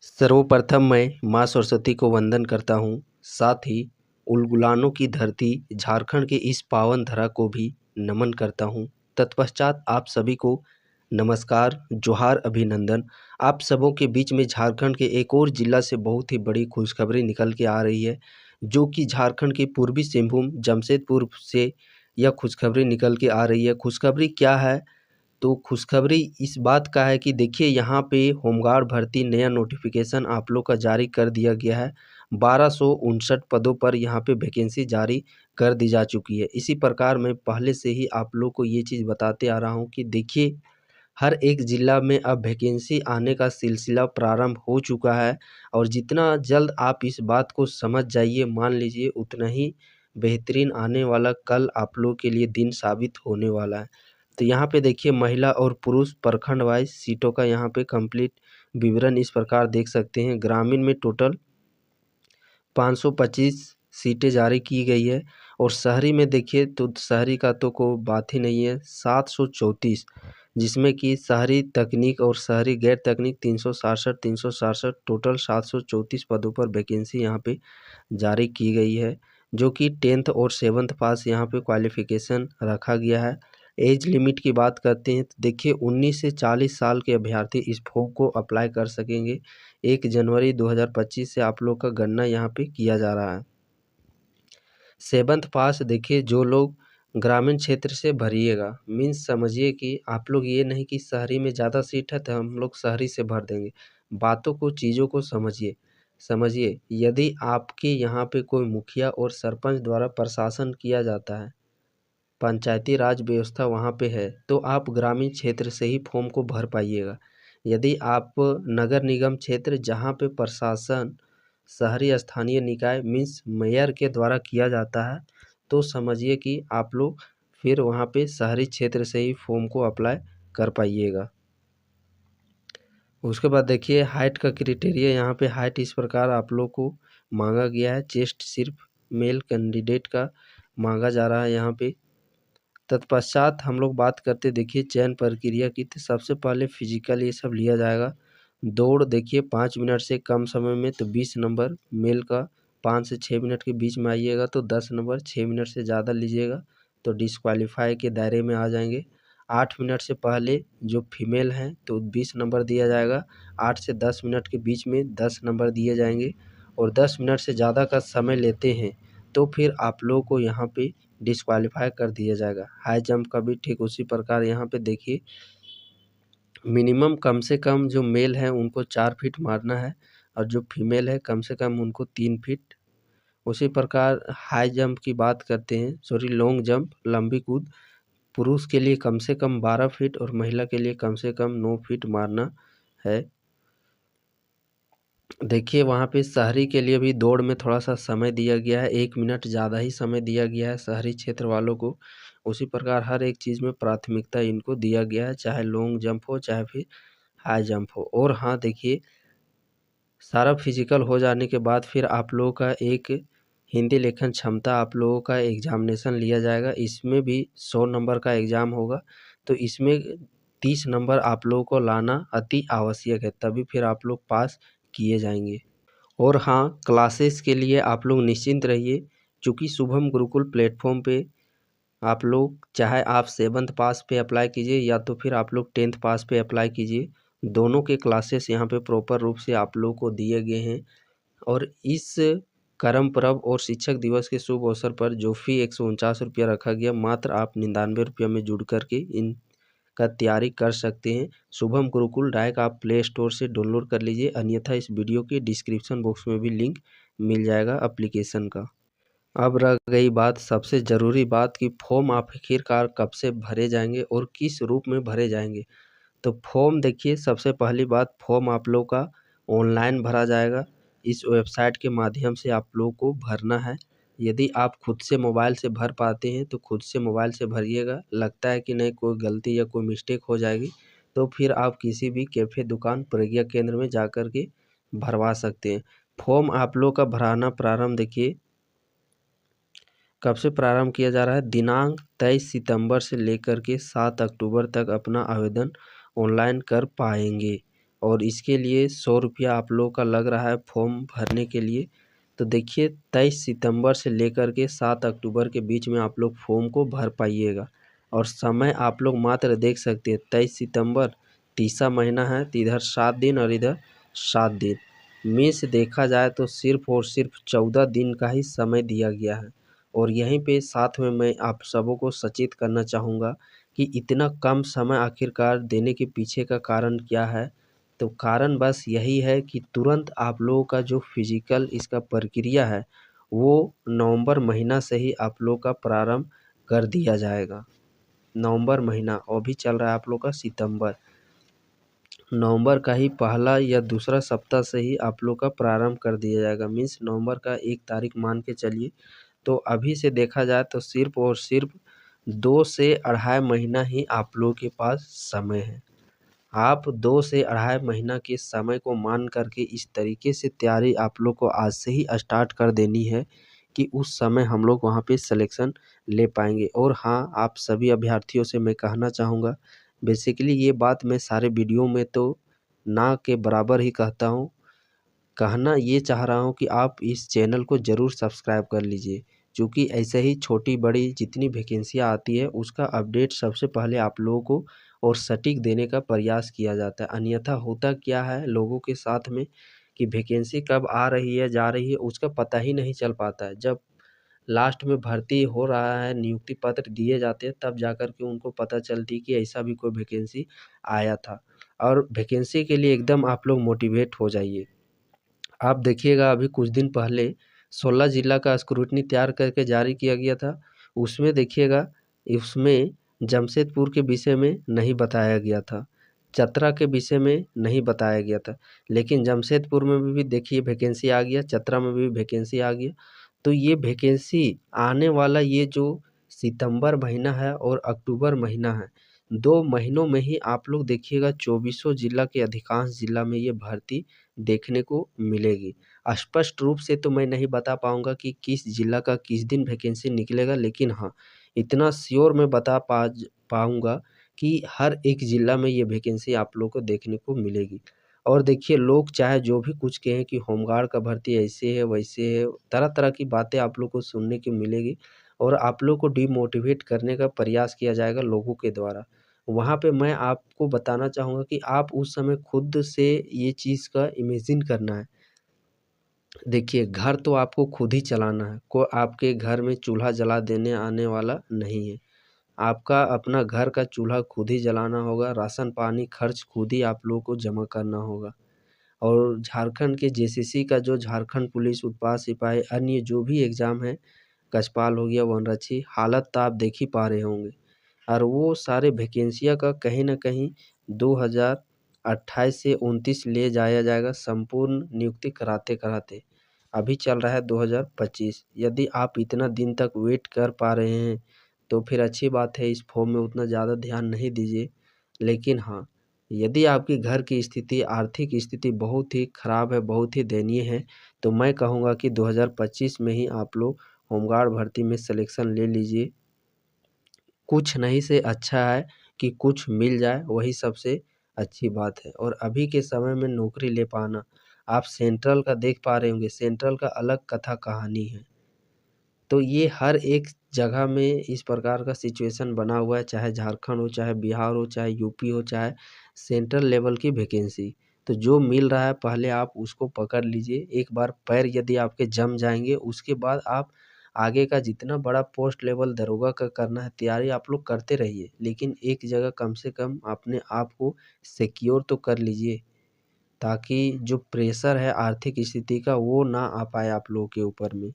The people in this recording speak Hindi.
सर्वप्रथम मैं माँ सरस्वती को वंदन करता हूँ। साथ ही उलगुलानों की धरती झारखंड के इस पावन धरा को भी नमन करता हूँ। तत्पश्चात आप सभी को नमस्कार, जोहार, अभिनंदन। आप सबों के बीच में झारखंड के एक और जिला से बहुत ही बड़ी खुशखबरी निकल के आ रही है, जो कि झारखंड के पूर्वी सिंहभूम जमशेदपुर से यह खुशखबरी निकल के आ रही है। खुशखबरी क्या है? तो खुशखबरी इस बात का है कि देखिए, यहाँ पे होमगार्ड भर्ती नया नोटिफिकेशन आप लोग का जारी कर दिया गया है। 1259 पदों पर यहाँ पे वैकेंसी जारी कर दी जा चुकी है। इसी प्रकार मैं पहले से ही आप लोग को ये चीज़ बताते आ रहा हूँ कि देखिए, हर एक ज़िला में अब वैकेंसी आने का सिलसिला प्रारंभ हो चुका है और जितना जल्द आप इस बात को समझ जाइए, मान लीजिए, उतना ही बेहतरीन आने वाला कल आप लोग के लिए दिन साबित होने वाला है। तो यहाँ पे देखिए, महिला और पुरुष प्रखंड वाइज सीटों का यहाँ पे कंप्लीट विवरण इस प्रकार देख सकते हैं। ग्रामीण में टोटल 525 सीटें जारी की गई है और शहरी में देखिए तो शहरी का तो कोई बात ही नहीं है, 734, जिसमें कि शहरी तकनीक और शहरी गैर तकनीक 367 टोटल 734 पदों पर वैकेंसी यहाँ पे जारी की गई है, जो कि 10th और 7th पास यहाँ पे क्वालिफिकेशन रखा गया है। एज लिमिट की बात करते हैं तो देखिए, 19 से 40 साल के अभ्यर्थी इस फॉर्म को अप्लाई कर सकेंगे। 1 जनवरी 2025 से आप लोग का गणना यहाँ पे किया जा रहा है। 7th पास देखिए, जो लोग ग्रामीण क्षेत्र से भरिएगा, मीन्स समझिए कि आप लोग ये नहीं कि शहरी में ज़्यादा सीट है तो हम लोग शहरी से भर देंगे। बातों को, चीज़ों को समझिए। यदि आपके यहाँ पे कोई मुखिया और सरपंच द्वारा प्रशासन किया जाता है, पंचायती राज व्यवस्था वहाँ पे है, तो आप ग्रामीण क्षेत्र से ही फॉर्म को भर पाइएगा। यदि आप नगर निगम क्षेत्र जहाँ पे प्रशासन शहरी स्थानीय निकाय मीन्स मेयर के द्वारा किया जाता है, तो समझिए कि आप लोग फिर वहाँ पे शहरी क्षेत्र से ही फॉर्म को अप्लाई कर पाइएगा। उसके बाद देखिए, हाइट का क्राइटेरिया, यहाँ पे हाइट इस प्रकार आप लोग को मांगा गया है। चेस्ट सिर्फ मेल कैंडिडेट का मांगा जा रहा है यहाँ पे। तत्पश्चात हम लोग बात करते देखिए चयन प्रक्रिया की, तो सबसे पहले फिजिकल ये सब लिया जाएगा। दौड़ देखिए 5 मिनट से कम समय में तो 20 नंबर मेल का, 5 से 6 मिनट के बीच में आइएगा तो 10 नंबर, 6 मिनट से ज़्यादा लीजिएगा तो डिस्क्वालीफाई के दायरे में आ जाएंगे। 8 मिनट से पहले जो फीमेल हैं तो 20 नंबर दिया जाएगा। 8 से 10 मिनट के बीच में 10 नंबर दिए जाएंगे और 10 मिनट से ज़्यादा का समय लेते हैं तो फिर आप लोगों को यहाँ पे डिस्क्वालीफाई कर दिया जाएगा। हाई जंप का भी ठीक उसी प्रकार यहाँ पे देखिए, मिनिमम कम से कम जो मेल है उनको 4 फीट मारना है और जो फीमेल है कम से कम उनको 3 फीट। उसी प्रकार हाई जंप की बात करते हैं, लॉन्ग जंप, लंबी कूद, पुरुष के लिए कम से कम 12 फीट और महिला के लिए कम से कम 9 फीट मारना है। देखिए, वहाँ पे शहरी के लिए भी दौड़ में थोड़ा सा समय दिया गया है, 1 मिनट ज़्यादा ही समय दिया गया है शहरी क्षेत्र वालों को। उसी प्रकार हर एक चीज़ में प्राथमिकता इनको दिया गया है, चाहे लॉन्ग जंप हो चाहे फिर हाई जंप हो। और हाँ देखिए, सारा फिजिकल हो जाने के बाद फिर आप लोगों का एक हिंदी लेखन क्षमता आप लोगों का एग्जामिनेशन लिया जाएगा। इसमें भी 100 नंबर का एग्ज़ाम होगा, तो इसमें 30 नंबर आप लोगों को लाना अति आवश्यक है, तभी फिर आप लोग पास किए जाएंगे। और हाँ, क्लासेस के लिए आप लोग निश्चिंत रहिए, चूँकि शुभम गुरुकुल प्लेटफॉर्म पे आप लोग चाहे आप 7th पास पे अप्लाई कीजिए या तो फिर आप लोग 10th पास पे अप्लाई कीजिए, दोनों के क्लासेस यहाँ पे प्रॉपर रूप से आप लोग को दिए गए हैं। और इस करम पर्व और शिक्षक दिवस के शुभ अवसर पर जो फी 149 रुपया रखा गया, मात्र आप 99 रुपया में जुड़ करके इन का तैयारी कर सकते हैं। शुभम गुरुकुल डायरेक्ट आप प्ले स्टोर से डाउनलोड कर लीजिए, अन्यथा इस वीडियो के डिस्क्रिप्शन बॉक्स में भी लिंक मिल जाएगा एप्लीकेशन का। अब रह गई बात, सबसे ज़रूरी बात, कि फॉर्म आखिरकार कब से भरे जाएंगे और किस रूप में भरे जाएंगे। तो फॉर्म देखिए, सबसे पहली बात, फॉर्म आप लोग का ऑनलाइन भरा जाएगा। इस वेबसाइट के माध्यम से आप लोग को भरना है। यदि आप खुद से मोबाइल से भर पाते हैं तो खुद से मोबाइल से भरिएगा। लगता है कि नहीं कोई गलती या कोई मिस्टेक हो जाएगी तो फिर आप किसी भी कैफ़े, दुकान, प्रज्ञा केंद्र में जा कर के भरवा सकते हैं। फॉर्म आप लोग का भराना प्रारंभ देखिए कब से प्रारंभ किया जा रहा है, दिनांक 23 सितंबर से लेकर के 7 अक्टूबर तक अपना आवेदन ऑनलाइन कर पाएंगे। और इसके लिए 100 रुपया आप लोगों का लग रहा है फॉर्म भरने के लिए। तो देखिए 23 सितंबर से लेकर के 7 अक्टूबर के बीच में आप लोग फॉर्म को भर पाइएगा। और समय आप लोग मात्र देख सकते हैं 23 सितंबर तीसरा महीना है, तो इधर 7 दिन और इधर 7 दिन, मीन्स देखा जाए तो सिर्फ और सिर्फ 14 दिन का ही समय दिया गया है। और यहीं पे साथ में मैं आप सबों को सचेत करना चाहूँगा कि इतना कम समय आखिरकार देने के पीछे का कारण क्या है। तो कारण बस यही है कि तुरंत आप लोगों का जो फिजिकल इसका प्रक्रिया है वो नवंबर महीना से ही आप लोग का प्रारंभ कर दिया जाएगा। नवंबर महीना और भी चल रहा है आप लोग का सितंबर, नवंबर का ही पहला या दूसरा सप्ताह से ही आप लोग का प्रारंभ कर दिया जाएगा, मीन्स नवंबर का 1 तारीख मान के चलिए। तो अभी से देखा जाए तो सिर्फ और सिर्फ 2 से अढ़ाई महीना ही आप लोगों के पास समय है। आप 2 से अढ़ाई महीना के समय को मान करके इस तरीके से तैयारी आप लोग को आज से ही स्टार्ट कर देनी है कि उस समय हम लोग वहाँ पे सिलेक्शन ले पाएंगे। और हाँ, आप सभी अभ्यर्थियों से मैं कहना चाहूँगा, बेसिकली ये बात मैं सारे वीडियो में तो ना के बराबर ही कहता हूँ, कहना ये चाह रहा हूँ कि आप इस चैनल को ज़रूर सब्सक्राइब कर लीजिए, क्योंकि ऐसे ही छोटी बड़ी जितनी वैकेंसियाँ आती है उसका अपडेट सबसे पहले आप लोगों को और सटीक देने का प्रयास किया जाता है। अन्यथा होता क्या है लोगों के साथ में कि वैकेंसी कब आ रही है जा रही है उसका पता ही नहीं चल पाता है। जब लास्ट में भर्ती हो रहा है, नियुक्ति पत्र दिए जाते हैं, तब जाकर के उनको पता चलती कि ऐसा भी कोई वैकेंसी आया था। और वैकेंसी के लिए एकदम आप लोग मोटिवेट हो जाइए। आप देखिएगा अभी कुछ दिन पहले 16 जिला का स्क्रूटनी तैयार करके जारी किया गया था। उसमें देखिएगा, उसमें जमशेदपुर के विषय में नहीं बताया गया था, चतरा के विषय में नहीं बताया गया था, लेकिन जमशेदपुर में भी देखिए वैकेंसी आ गया, चतरा में भी वैकेंसी आ गया। तो ये वैकेंसी आने वाला ये जो सितंबर महीना है और अक्टूबर महीना है, 2 महीनों में ही आप लोग देखिएगा चौबीसों जिला के अधिकांश जिला में ये भर्ती देखने को मिलेगी। स्पष्ट रूप से तो मैं नहीं बता पाऊँगा कि किस जिला का किस दिन वैकेंसी निकलेगा, लेकिन हाँ, इतना श्योर मैं बता पाऊँगा कि हर एक जिला में ये वैकेंसी आप लोग को देखने को मिलेगी। और देखिए लोग चाहे जो भी कुछ कहें कि होमगार्ड का भर्ती ऐसे है वैसे है, तरह-तरह की बातें आप लोग को सुनने को मिलेगी और आप लोग को डिमोटिवेट करने का प्रयास किया जाएगा लोगों के द्वारा। वहाँ पे मैं आपको बताना चाहूँगा कि आप उस समय खुद से ये चीज़ का इमेजिन करना है। देखिए घर तो आपको खुद ही चलाना है, कोई आपके घर में चूल्हा जला देने आने वाला नहीं है। आपका अपना घर का चूल्हा खुद ही जलाना होगा, राशन पानी खर्च खुद ही आप लोगों को जमा करना होगा। और झारखंड के जेसीसी का जो झारखंड पुलिस उत्पाद सिपाही अन्य जो भी एग्ज़ाम है, कछपाल हो गया, वनरक्षी, हालत तो आप देख ही पा रहे होंगे। और वो सारे वैकेंसियाँ का कहीं न कहीं 2028 से 29 ले जाया जाएगा संपूर्ण नियुक्ति कराते-कराते। अभी चल रहा है 2025। यदि आप इतना दिन तक वेट कर पा रहे हैं, तो फिर अच्छी बात है, इस फॉर्म में उतना ज़्यादा ध्यान नहीं दीजिए। लेकिन हाँ, यदि आपकी घर की स्थिति, आर्थिक स्थिति बहुत ही खराब है, बहुत ही दयनीय है, तो मैं कहूँगा कि 2025 में ही आप लोग होमगार्ड भर्ती में सिलेक्शन ले लीजिए। कुछ नहीं से अच्छा है कि कुछ मिल जाए, वही सबसे अच्छी बात है। और अभी के समय में नौकरी ले पाना, आप सेंट्रल का देख पा रहे होंगे, सेंट्रल का अलग कथा कहानी है। तो ये हर एक जगह में इस प्रकार का सिचुएशन बना हुआ है, चाहे झारखंड हो, चाहे बिहार हो, चाहे यूपी हो, चाहे सेंट्रल लेवल की वैकेंसी। तो जो मिल रहा है पहले आप उसको पकड़ लीजिए। एक बार पैर यदि आपके जम जाएँगे, उसके बाद आप आगे का जितना बड़ा पोस्ट लेवल दरोगा का करना है तैयारी आप लोग करते रहिए। लेकिन एक जगह कम से कम अपने आप को सिक्योर तो कर लीजिए, ताकि जो प्रेशर है आर्थिक स्थिति का वो ना आ पाए आप लोगों के ऊपर में।